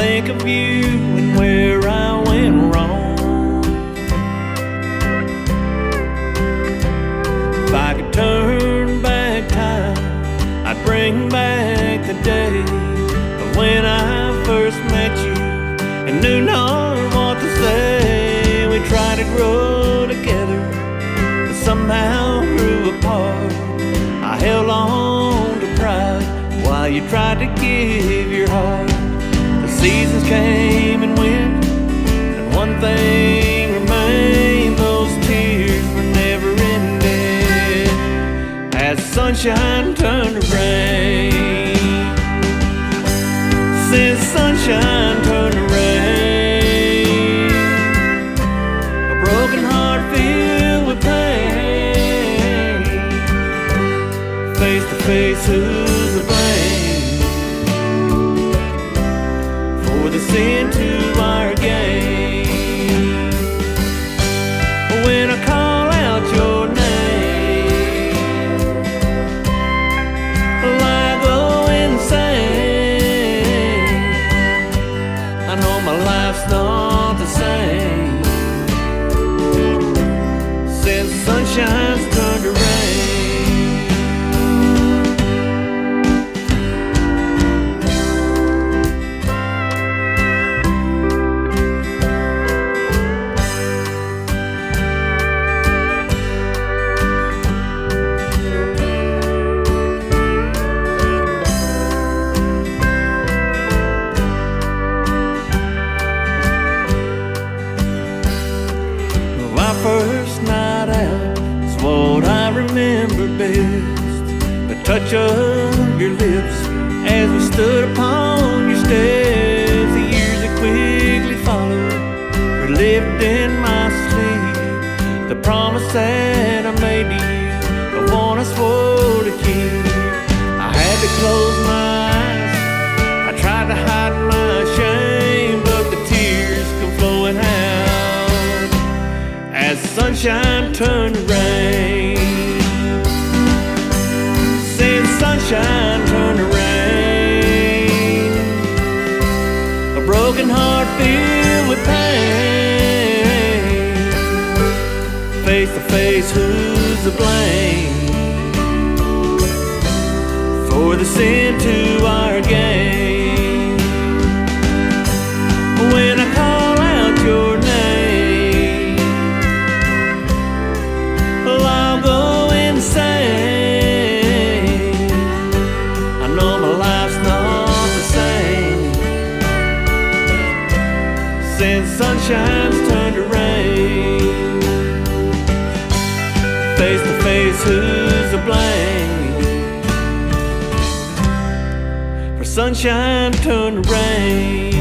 think of you and where I went wrong. If I could turn back time, I'd bring back the day of when I first met you and knew not what to say. We tried to grow together, but somehow grew apart. I held on to pride while you tried to give your heart. The seasons came and went, and one thing remained: those tears were never ending. As sunshine turned to rain, since sunshine turned to rain, a broken heart filled with pain. Face to face, who's to blame for the sin to our gain? When I call out your name, well, I go insane. I know my life's not the same since sunshine's turned to rain. My first night out is what I remember best. The touch of your lips as we stood upon your steps. The years that quickly followed were lived in my sleep. The promise that I made to you, the one I swore to keep. I had to close my eyes, I tried to hide my shame, but the tears come flowing out as sunshine turned to rain. Since sunshine turned to rain, a broken heart filled with pain. Face to face, who's to blame for the sin to our gain? When I call out your name, well, I'll go insane. I know my life's not the same since sunshine's turned to rain. Face to face, who's to blame for sunshine turned to rain?